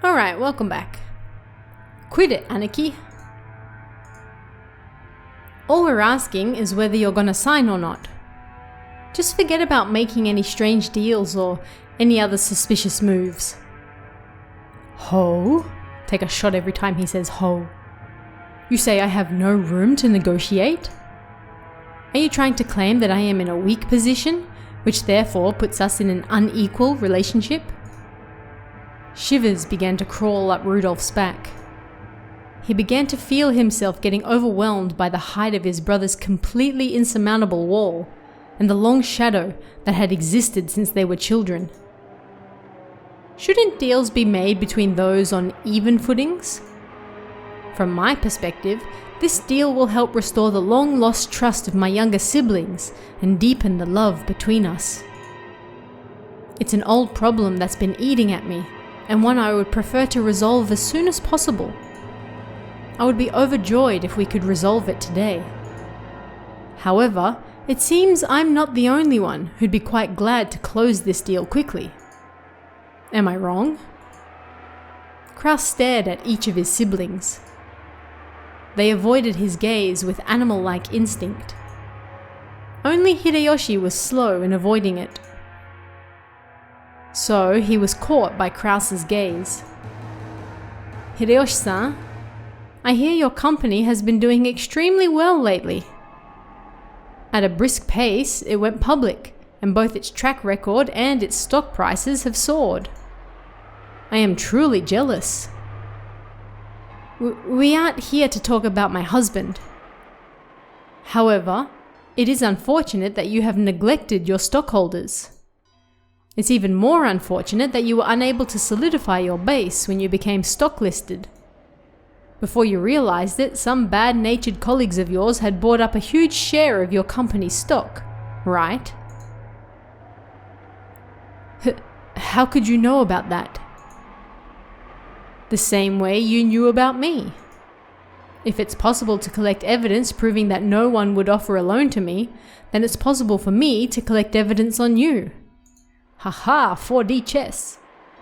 Alright, welcome back. Quit it, Anarchy. All we're asking is whether you're gonna sign or not. Just forget about making any strange deals or any other suspicious moves. Ho? Take a shot every time he says ho. You say I have no room to negotiate? Are you trying to claim that I am in a weak position, which therefore puts us in an unequal relationship? Shivers began to crawl up Rudolph's back. He began to feel himself getting overwhelmed by the height of his brother's completely insurmountable wall and the long shadow that had existed since they were children. Shouldn't deals be made between those on even footings? From my perspective, this deal will help restore the long-lost trust of my younger siblings and deepen the love between us. It's an old problem that's been eating at me, and one I would prefer to resolve as soon as possible. I would be overjoyed if we could resolve it today. However, it seems I'm not the only one who'd be quite glad to close this deal quickly. Am I wrong? Krauss stared at each of his siblings. They avoided his gaze with animal-like instinct. Only Hideyoshi was slow in avoiding it. So he was caught by Krauss's gaze. Hideyoshi-san, I hear your company has been doing extremely well lately. At a brisk pace, it went public, and both its track record and its stock prices have soared. I am truly jealous. We aren't here to talk about my husband. However, it is unfortunate that you have neglected your stockholders. It's even more unfortunate that you were unable to solidify your base when you became stock listed. Before you realized it, some bad-natured colleagues of yours had bought up a huge share of your company's stock, right? How could you know about that? The same way you knew about me. If it's possible to collect evidence proving that no one would offer a loan to me, then it's possible for me to collect evidence on you. Haha, 4D chess.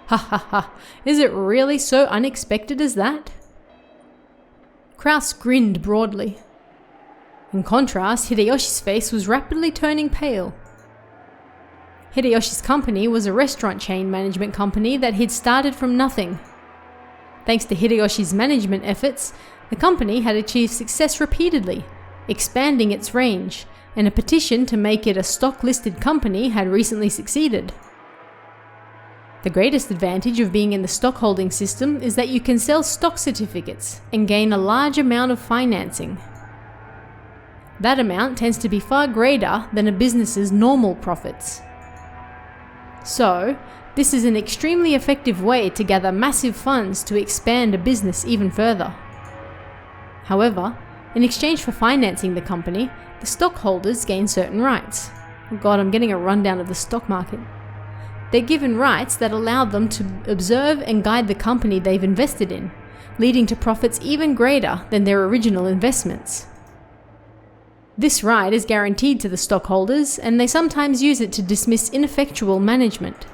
Ha ha ha, is it really so unexpected as that? Krauss grinned broadly. In contrast, Hideyoshi's face was rapidly turning pale. Hideyoshi's company was a restaurant chain management company that he'd started from nothing. Thanks to Hideyoshi's management efforts, the company had achieved success repeatedly, expanding its range, and a petition to make it a stock-listed company had recently succeeded. The greatest advantage of being in the stockholding system is that you can sell stock certificates and gain a large amount of financing. That amount tends to be far greater than a business's normal profits. So, this is an extremely effective way to gather massive funds to expand a business even further. However, in exchange for financing the company, the stockholders gain certain rights. Oh God, I'm getting a rundown of the stock market. They're given rights that allow them to observe and guide the company they've invested in, leading to profits even greater than their original investments. This right is guaranteed to the stockholders, and they sometimes use it to dismiss ineffectual management.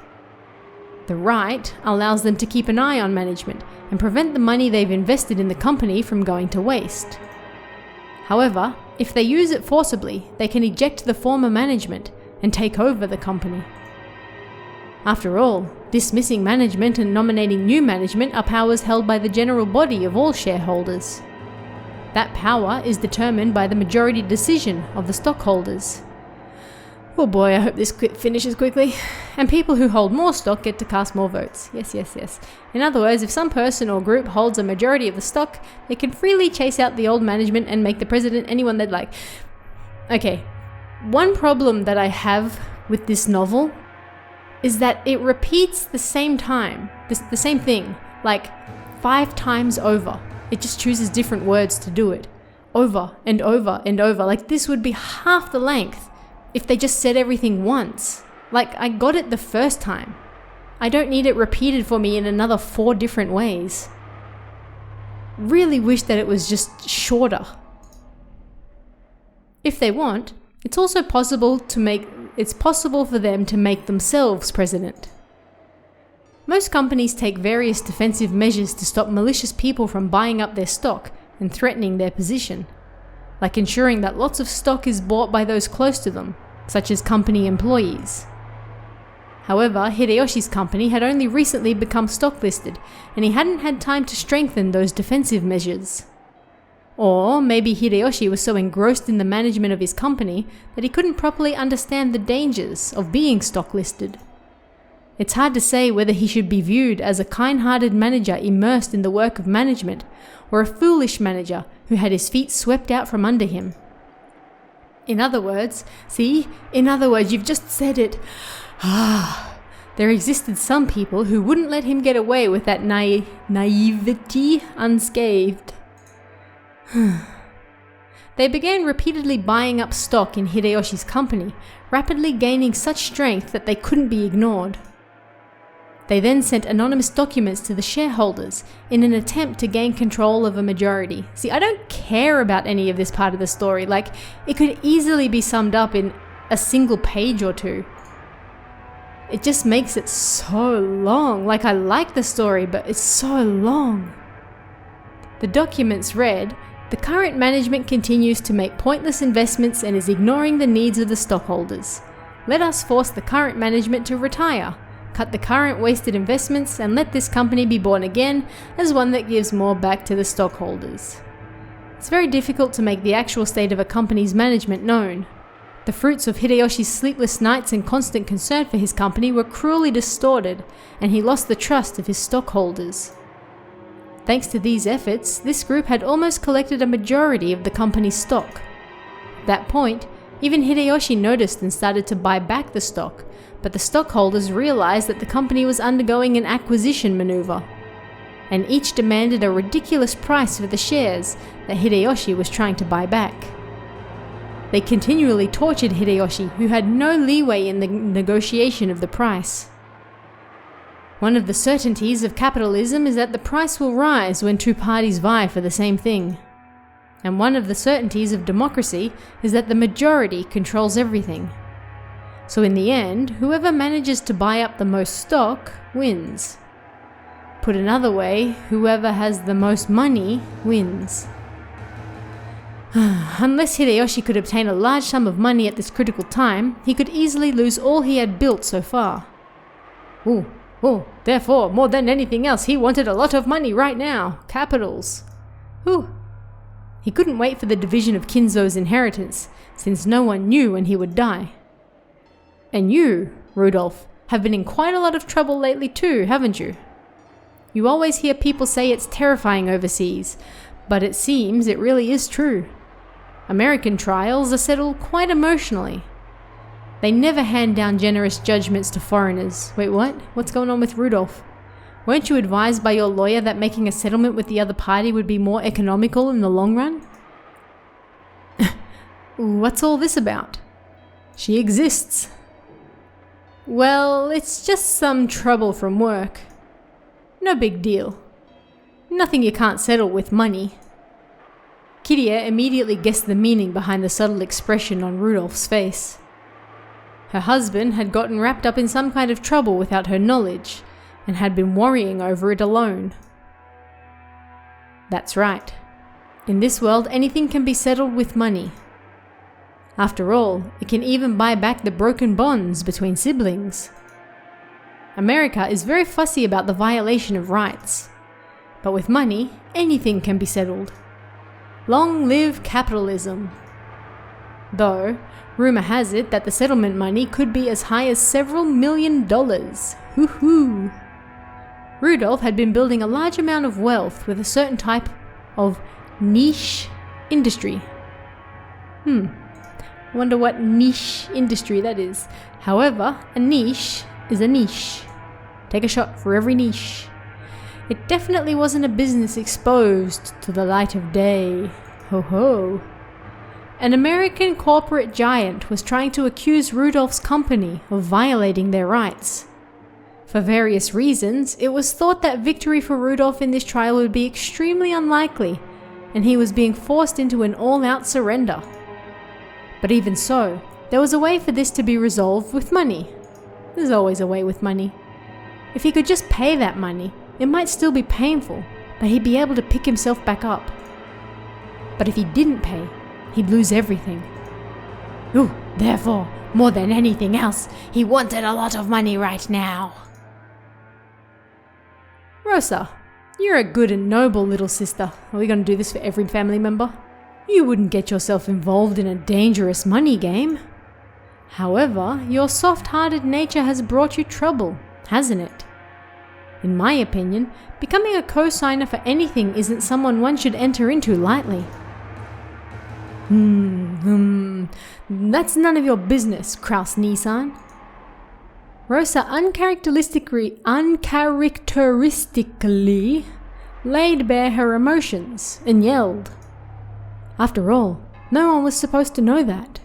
The right allows them to keep an eye on management and prevent the money they've invested in the company from going to waste. However, if they use it forcibly, they can eject the former management and take over the company. After all, dismissing management and nominating new management are powers held by the general body of all shareholders. That power is determined by the majority decision of the stockholders. Oh boy, I hope this finishes quickly. And people who hold more stock get to cast more votes. Yes, yes, yes. In other words, if some person or group holds a majority of the stock, they can freely chase out the old management and make the president anyone they'd like. Okay, one problem that I have with this novel is that it repeats the same thing, like 5 times over. It just chooses different words to do it. Over and over and over. Like this would be half the length if they just said everything once. Like I got it the first time. I don't need it repeated for me in another 4 different ways. Really wish that it was just shorter. If they want, it's also possible for them to make themselves president. Most companies take various defensive measures to stop malicious people from buying up their stock and threatening their position, like ensuring that lots of stock is bought by those close to them, such as company employees. However, Hideyoshi's company had only recently become stock listed, and he hadn't had time to strengthen those defensive measures. Or maybe Hideyoshi was so engrossed in the management of his company that he couldn't properly understand the dangers of being stock listed. It's hard to say whether he should be viewed as a kind-hearted manager immersed in the work of management, or a foolish manager who had his feet swept out from under him. In other words, you've just said it. There existed some people who wouldn't let him get away with that naivety unscathed. They began repeatedly buying up stock in Hideyoshi's company, rapidly gaining such strength that they couldn't be ignored. They then sent anonymous documents to the shareholders in an attempt to gain control of a majority. See, I don't care about any of this part of the story. It could easily be summed up in a single page or two. It just makes it so long. I like the story, but it's so long. The documents read, "The current management continues to make pointless investments and is ignoring the needs of the stockholders. Let us force the current management to retire, cut the current wasted investments, and let this company be born again as one that gives more back to the stockholders." It's very difficult to make the actual state of a company's management known. The fruits of Hideyoshi's sleepless nights and constant concern for his company were cruelly distorted, and he lost the trust of his stockholders. Thanks to these efforts, this group had almost collected a majority of the company's stock. At that point, even Hideyoshi noticed and started to buy back the stock, but the stockholders realized that the company was undergoing an acquisition maneuver, and each demanded a ridiculous price for the shares that Hideyoshi was trying to buy back. They continually tortured Hideyoshi, who had no leeway in the negotiation of the price. One of the certainties of capitalism is that the price will rise when two parties vie for the same thing. And one of the certainties of democracy is that the majority controls everything. So in the end, whoever manages to buy up the most stock wins. Put another way, whoever has the most money wins. Unless Hideyoshi could obtain a large sum of money at this critical time, he could easily lose all he had built so far. Therefore, more than anything else, he wanted a lot of money right now. Capitals. He couldn't wait for the division of Kinzo's inheritance, since no one knew when he would die. And you, Rudolph, have been in quite a lot of trouble lately too, haven't you? You always hear people say it's terrifying overseas, but it seems it really is true. American trials are settled quite emotionally. They never hand down generous judgments to foreigners. Wait, what? What's going on with Rudolph? Weren't you advised by your lawyer that making a settlement with the other party would be more economical in the long run? What's all this about? She exists. Well, it's just some trouble from work. No big deal. Nothing you can't settle with money. Kiria immediately guessed the meaning behind the subtle expression on Rudolph's face. Her husband had gotten wrapped up in some kind of trouble without her knowledge, and had been worrying over it alone. That's right. In this world, anything can be settled with money. After all, it can even buy back the broken bonds between siblings. America is very fussy about the violation of rights. But with money, anything can be settled. Long live capitalism. Though, rumor has it that the settlement money could be as high as several $1 million. Hoo-hoo! Rudolph had been building a large amount of wealth with a certain type of niche industry. Wonder what niche industry that is. However, a niche is a niche. Take a shot for every niche. It definitely wasn't a business exposed to the light of day. Ho ho. An American corporate giant was trying to accuse Rudolph's company of violating their rights. For various reasons, it was thought that victory for Rudolph in this trial would be extremely unlikely, and he was being forced into an all-out surrender. But even so, there was a way for this to be resolved with money. There's always a way with money. If he could just pay that money, it might still be painful, but he'd be able to pick himself back up. But if he didn't pay, he'd lose everything. Ooh, therefore, more than anything else, he wanted a lot of money right now. Rosa, you're a good and noble little sister. Are we going to do this for every family member? You wouldn't get yourself involved in a dangerous money game. However, your soft-hearted nature has brought you trouble, hasn't it? In my opinion, becoming a co-signer for anything isn't someone one should enter into lightly. That's none of your business, Krauss Nissan. Rosa uncharacteristically laid bare her emotions and yelled. After all, no one was supposed to know that.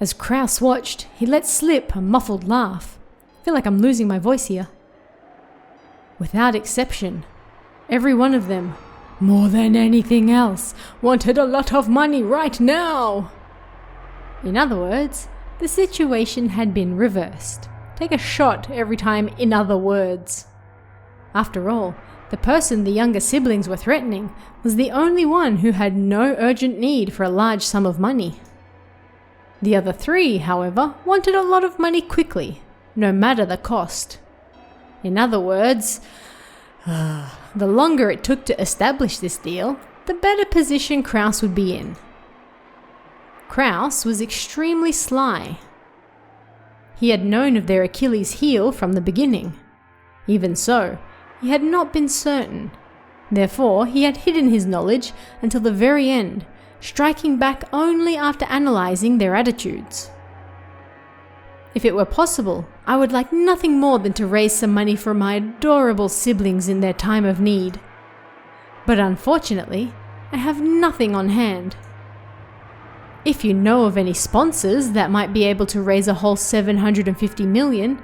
As Krauss watched, he let slip a muffled laugh. I feel like I'm losing my voice here. Without exception, every one of them, more than anything else, wanted a lot of money right now. In other words, the situation had been reversed. Take a shot every time in other words. After all, the person the younger siblings were threatening was the only one who had no urgent need for a large sum of money. The other three, however, wanted a lot of money quickly, no matter the cost. In other words, the longer it took to establish this deal, the better position Krauss would be in. Krauss was extremely sly. He had known of their Achilles' heel from the beginning. Even so, he had not been certain. Therefore, he had hidden his knowledge until the very end, striking back only after analyzing their attitudes. If it were possible, I would like nothing more than to raise some money for my adorable siblings in their time of need. But unfortunately, I have nothing on hand. If you know of any sponsors that might be able to raise a whole 750 million,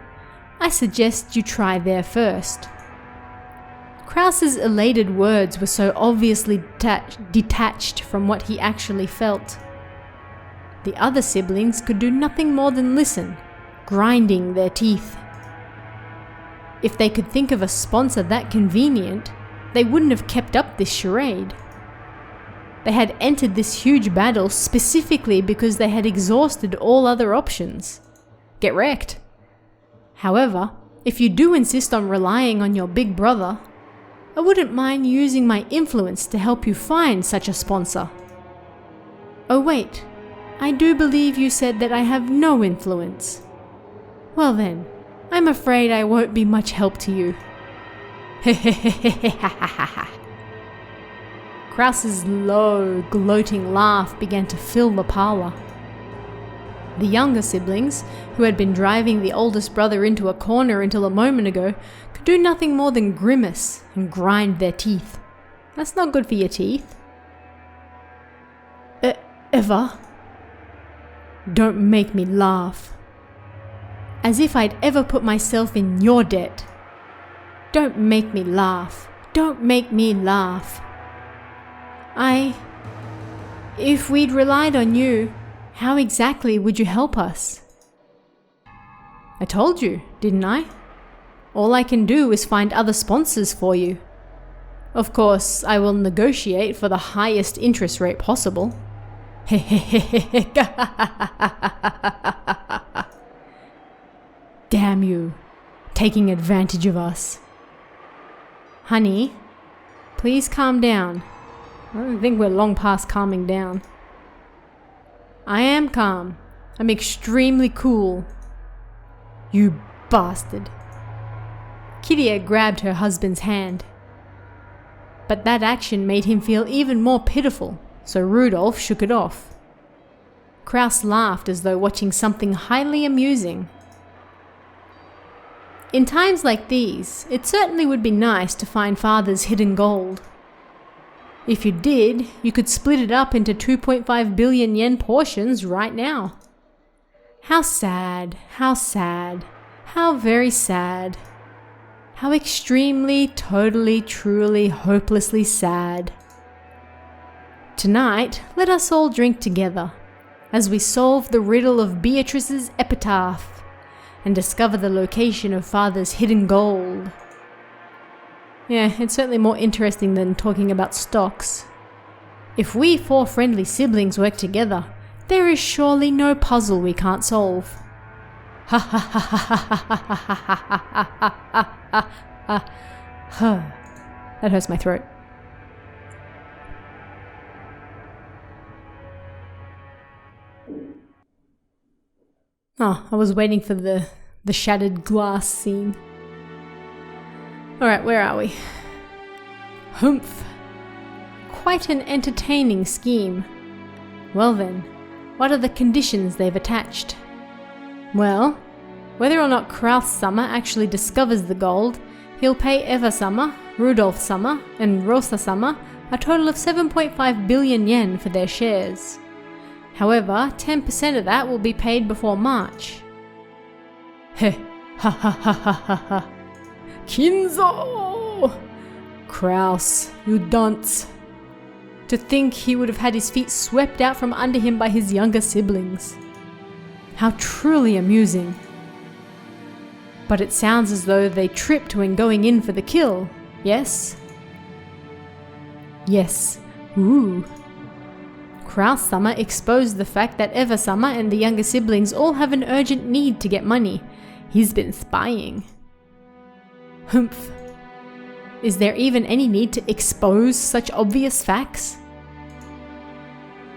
I suggest you try there first. Krauss's elated words were so obviously detached from what he actually felt. The other siblings could do nothing more than listen, grinding their teeth. If they could think of a sponsor that convenient, they wouldn't have kept up this charade. They had entered this huge battle specifically because they had exhausted all other options. Get wrecked. However, if you do insist on relying on your big brother, I wouldn't mind using my influence to help you find such a sponsor. Oh wait, I do believe you said that I have no influence. Well then, I'm afraid I won't be much help to you. Krauss's low, gloating laugh began to fill the parlor. The younger siblings, who had been driving the oldest brother into a corner until a moment ago, could do nothing more than grimace and grind their teeth. That's not good for your teeth. Eva, don't make me laugh. As if I'd ever put myself in your debt. Don't make me laugh. Don't make me laugh. If we'd relied on you, how exactly would you help us? I told you, didn't I? All I can do is find other sponsors for you. Of course, I will negotiate for the highest interest rate possible. Damn you, taking advantage of us. Honey, please calm down. I don't think we're long past calming down. I am calm. I'm extremely cool. You bastard. Kiria grabbed her husband's hand. But that action made him feel even more pitiful, so Rudolph shook it off. Krauss laughed as though watching something highly amusing. In times like these, it certainly would be nice to find Father's hidden gold. If you did, you could split it up into 2.5 billion yen portions right now. How sad, how sad, how very sad. How extremely, totally, truly, hopelessly sad. Tonight, let us all drink together, as we solve the riddle of Beatrice's epitaph, and discover the location of Father's hidden gold. Yeah, it's certainly more interesting than talking about stocks. If we 4 friendly siblings work together, there is surely no puzzle we can't solve. Ha ha ha ha ha ha ha ha ha ha ha ha. That hurts my throat. Oh, I was waiting for the shattered glass scene. Alright, where are we? Humph. Quite an entertaining scheme. Well then, what are the conditions they've attached? Well, whether or not Krauss Summer actually discovers the gold, he'll pay Eva Summer, Rudolf Summer, and Rosa Summer a total of 7.5 billion yen for their shares. However, 10% of that will be paid before March. Heh, ha ha ha ha ha ha. Kinzo! Krauss, you dunce. To think he would have had his feet swept out from under him by his younger siblings. How truly amusing. But it sounds as though they tripped when going in for the kill, yes? Yes. Ooh. Krauss Summer exposed the fact that Eva Summer and the younger siblings all have an urgent need to get money. He's been spying. Humph. Is there even any need to expose such obvious facts?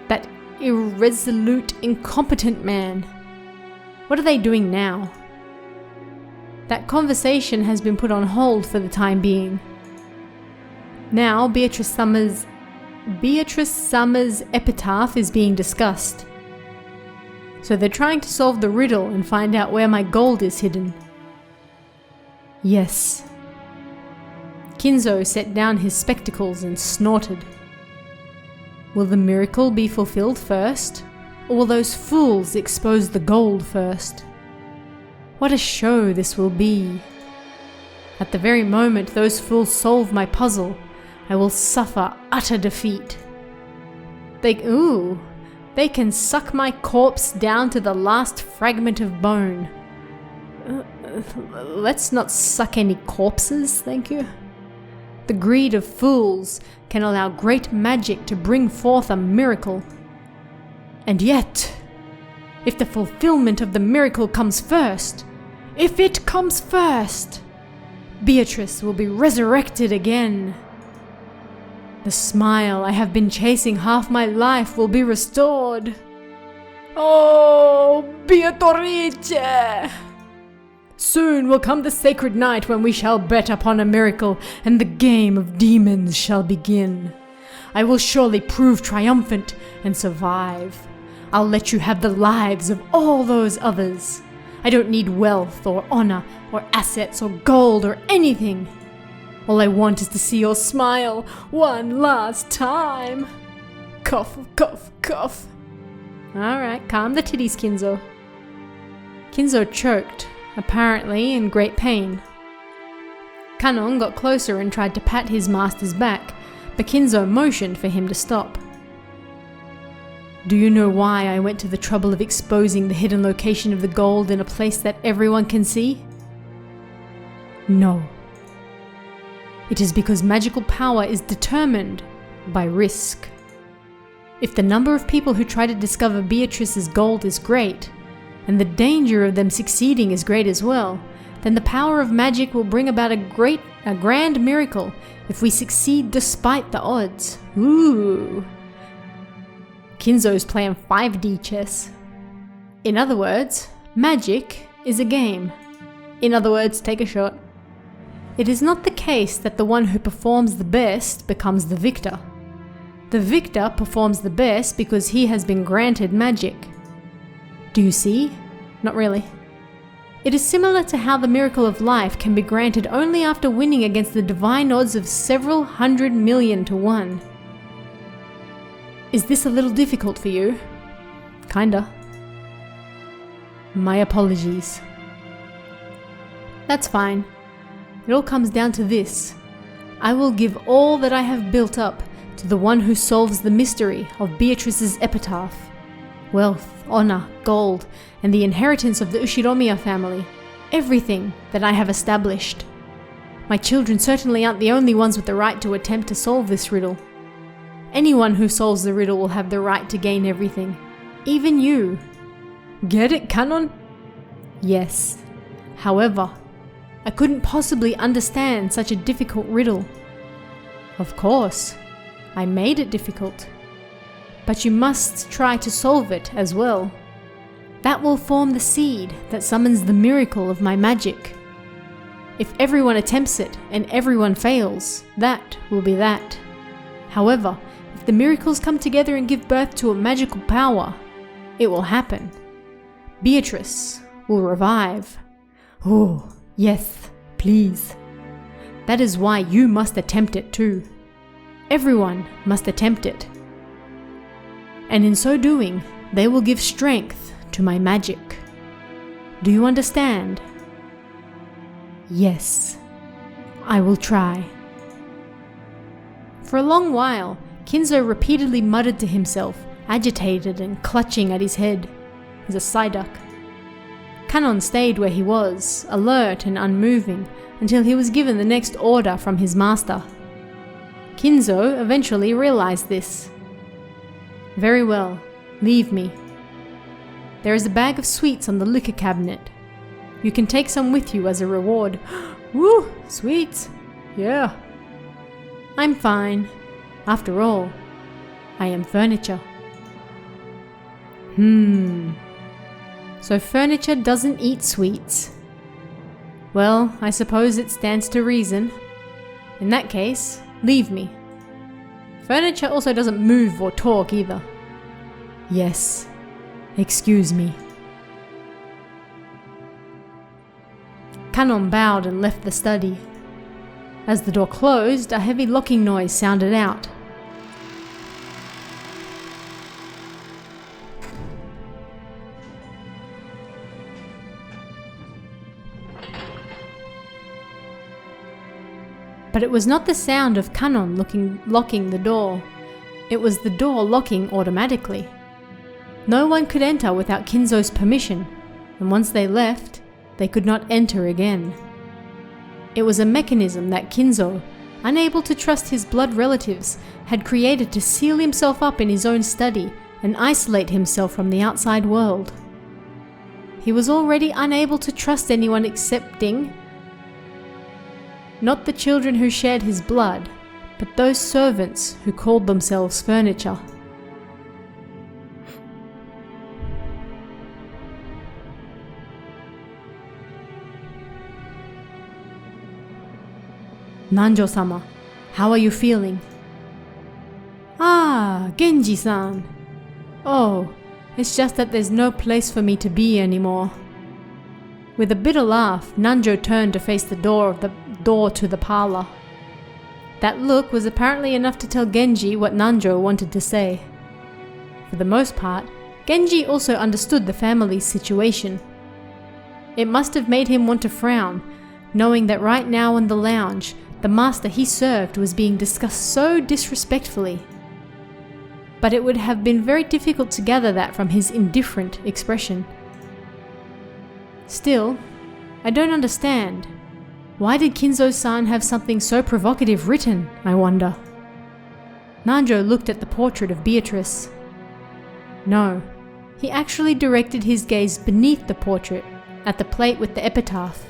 That irresolute, incompetent man. What are they doing now? That conversation has been put on hold for the time being. Now Beatrice Summer's epitaph is being discussed. So they're trying to solve the riddle and find out where my gold is hidden. Yes. Kinzo set down his spectacles and snorted. Will the miracle be fulfilled first, or will those fools expose the gold first? What a show this will be. At the very moment those fools solve my puzzle, I will suffer utter defeat. They can suck my corpse down to the last fragment of bone. Let's not suck any corpses, thank you. The greed of fools can allow great magic to bring forth a miracle. And yet, if the fulfillment of the miracle comes first, if it comes first, Beatrice will be resurrected again. The smile I have been chasing half my life will be restored. Oh, Beatrice! Soon will come the sacred night when we shall bet upon a miracle, and the game of demons shall begin. I will surely prove triumphant and survive. I'll let you have the lives of all those others. I don't need wealth or honor or assets or gold or anything. All I want is to see your smile one last time. Cough, cough, cough. Alright, calm the titties, Kinzo. Kinzo choked, apparently in great pain. Kanon got closer and tried to pat his master's back, but Kinzo motioned for him to stop. Do you know why I went to the trouble of exposing the hidden location of the gold in a place that everyone can see? No. It is because magical power is determined by risk. If the number of people who try to discover Beatrice's gold is great, and the danger of them succeeding is great as well, then the power of magic will bring about a grand miracle if we succeed despite the odds. Ooh. Kinzo's playing 5D chess. In other words, magic is a game. In other words, take a shot. It is not the case that the one who performs the best becomes the victor. The victor performs the best because he has been granted magic. Do you see? Not really. It is similar to how the miracle of life can be granted only after winning against the divine odds of several 100 million to 1. Is this a little difficult for you? Kinda. My apologies. That's fine. It all comes down to this. I will give all that I have built up to the one who solves the mystery of Beatrice's epitaph. wealth, honor, gold, and the inheritance of the Ushiromiya family. Everything that I have established. My children certainly aren't the only ones with the right to attempt to solve this riddle. Anyone who solves the riddle will have the right to gain everything. Even you. Get it, Kanon? Yes. However, I couldn't possibly understand such a difficult riddle. Of course, I made it difficult. But you must try to solve it as well. That will form the seed that summons the miracle of my magic. If everyone attempts it and everyone fails, that will be that. However, if the miracles come together and give birth to a magical power, it will happen. Beatrice will revive. Oh, yes, please. That is why you must attempt it too. Everyone must attempt it. And in so doing, they will give strength to my magic. Do you understand? Yes, I will try. For a long while, Kinzo repeatedly muttered to himself, agitated and clutching at his head. He's a Psyduck. Kanon stayed where he was, alert and unmoving, until he was given the next order from his master. Kinzo eventually realized this. Very well, leave me. There is a bag of sweets on the liquor cabinet. You can take some with you as a reward. Woo! Sweets! Yeah. I'm fine. After all, I am furniture. So furniture doesn't eat sweets. Well, I suppose it stands to reason. In that case, leave me. Furniture also doesn't move or talk either. Yes. Excuse me. Kanon bowed and left the study. As the door closed, a heavy locking noise sounded out. But it was not the sound of Kanon locking the door. It was the door locking automatically. No one could enter without Kinzo's permission, and once they left, they could not enter again. It was a mechanism that Kinzo, unable to trust his blood relatives, had created to seal himself up in his own study and isolate himself from the outside world. He was already unable to trust anyone excepting not the children who shared his blood, but those servants who called themselves furniture. Nanjo-sama, how are you feeling? Ah, Genji-san. Oh, it's just that there's no place for me to be anymore. With a bitter laugh, Nanjo turned to face the door to the parlor. That look was apparently enough to tell Genji what Nanjo wanted to say. For the most part, Genji also understood the family's situation. It must have made him want to frown, knowing that right now in the lounge, the master he served was being discussed so disrespectfully. But it would have been very difficult to gather that from his indifferent expression. Still, I don't understand. Why did Kinzo-san have something so provocative written, I wonder? Nanjo looked at the portrait of Beatrice. No, he actually directed his gaze beneath the portrait, at the plate with the epitaph.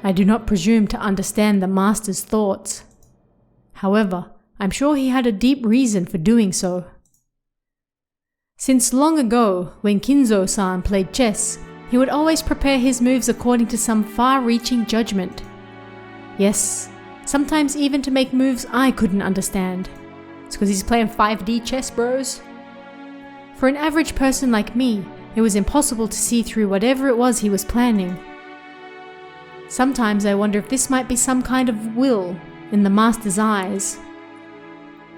I do not presume to understand the master's thoughts. However, I'm sure he had a deep reason for doing so. Since long ago, when Kinzo-san played chess, he would always prepare his moves according to some far-reaching judgment. Yes, sometimes even to make moves I couldn't understand. It's because he's playing 5D chess, bros. For an average person like me, it was impossible to see through whatever it was he was planning. Sometimes I wonder if this might be some kind of will in the master's eyes.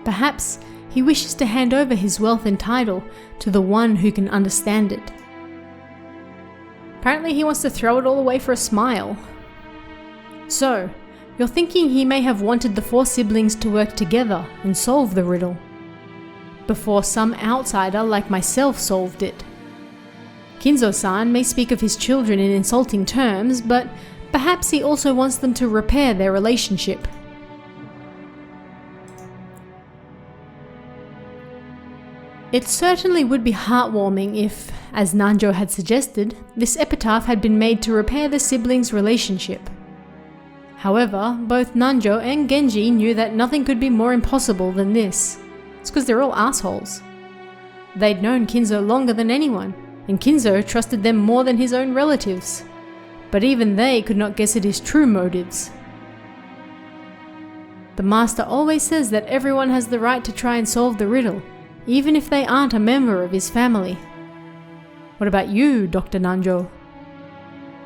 Perhaps he wishes to hand over his wealth and title to the one who can understand it. Apparently he wants to throw it all away for a smile. So, you're thinking he may have wanted the 4 siblings to work together and solve the riddle. before some outsider like myself solved it. Kinzo-san may speak of his children in insulting terms, but perhaps he also wants them to repair their relationship. It certainly would be heartwarming if, as Nanjo had suggested, this epitaph had been made to repair the siblings' relationship. However, both Nanjo and Genji knew that nothing could be more impossible than this. It's because they're all assholes. They'd known Kinzo longer than anyone, and Kinzo trusted them more than his own relatives. But even they could not guess at his true motives. The master always says that everyone has the right to try and solve the riddle, even if they aren't a member of his family. What about you, Dr. Nanjo?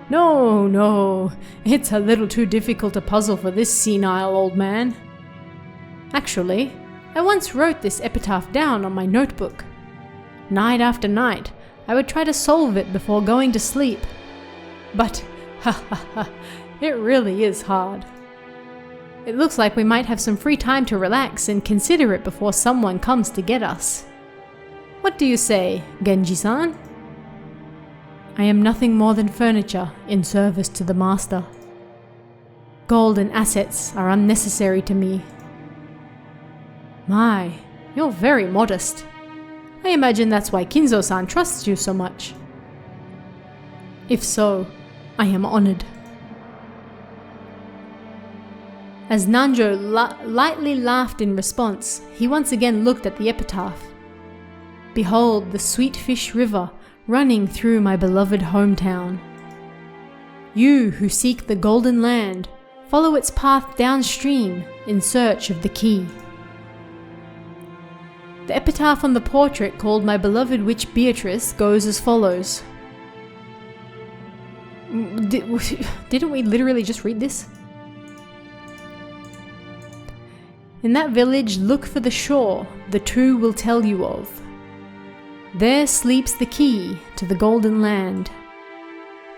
No, it's a little too difficult a puzzle for this senile old man. Actually, I once wrote this epitaph down on my notebook. Night after night, I would try to solve it before going to sleep. But, it really is hard. It looks like we might have some free time to relax and consider it before someone comes to get us. What do you say, Genji-san? I am nothing more than furniture in service to the master. Gold and assets are unnecessary to me. My, you're very modest. I imagine that's why Kinzo-san trusts you so much. If so, I am honored. As Nanjo lightly laughed in response, he once again looked at the epitaph. Behold the sweet fish river running through my beloved hometown. You who seek the golden land, follow its path downstream in search of the key. The epitaph on the portrait called My Beloved Witch Beatrice goes as follows. Didn't we literally just read this? In that village look for the shore the two will tell you of. There sleeps the key to the golden land.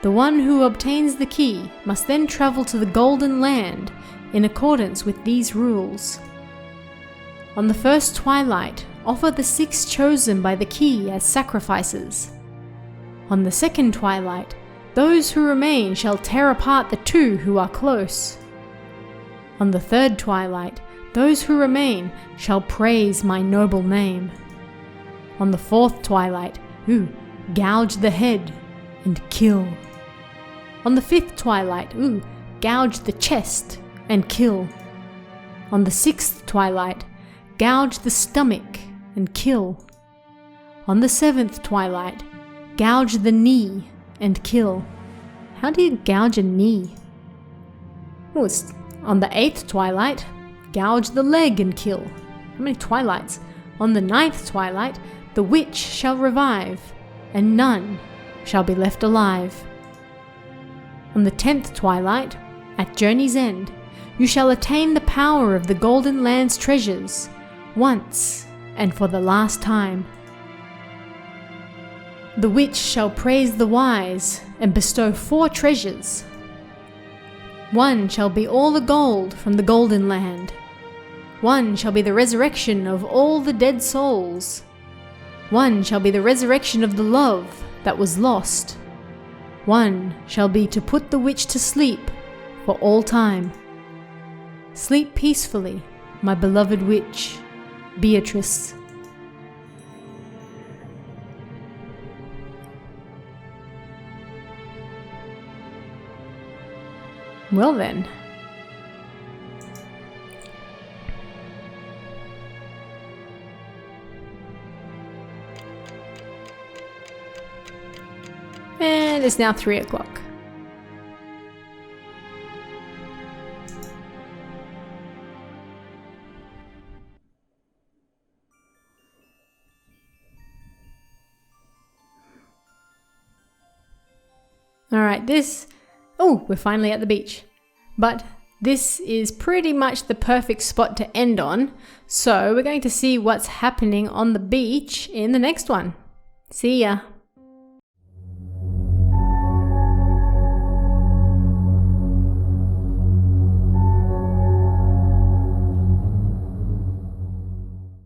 The one who obtains the key must then travel to the golden land in accordance with these rules. On the first twilight, offer the 6 chosen by the key as sacrifices. On the second twilight, those who remain shall tear apart the 2 who are close. On the third twilight, those who remain shall praise my noble name. On the fourth twilight, gouge the head and kill. On the fifth twilight, gouge the chest and kill. On the sixth twilight, gouge the stomach and kill. On the seventh twilight, gouge the knee and kill. How do you gouge a knee? On the eighth twilight, gouge the leg and kill. How many twilights? On the ninth twilight, the witch shall revive, and none shall be left alive. On the 10th twilight, at journey's end, you shall attain the power of the golden land's treasures, once and for the last time. The witch shall praise the wise and bestow 4 treasures. One shall be all the gold from the golden land. One shall be the resurrection of all the dead souls. One shall be the resurrection of the love that was lost. One shall be to put the witch to sleep for all time. Sleep peacefully, my beloved witch, Beatrice. Well then. And it's now 3 o'clock. Alright, we're finally at the beach. But this is pretty much the perfect spot to end on. So we're going to see what's happening on the beach in the next one. See ya.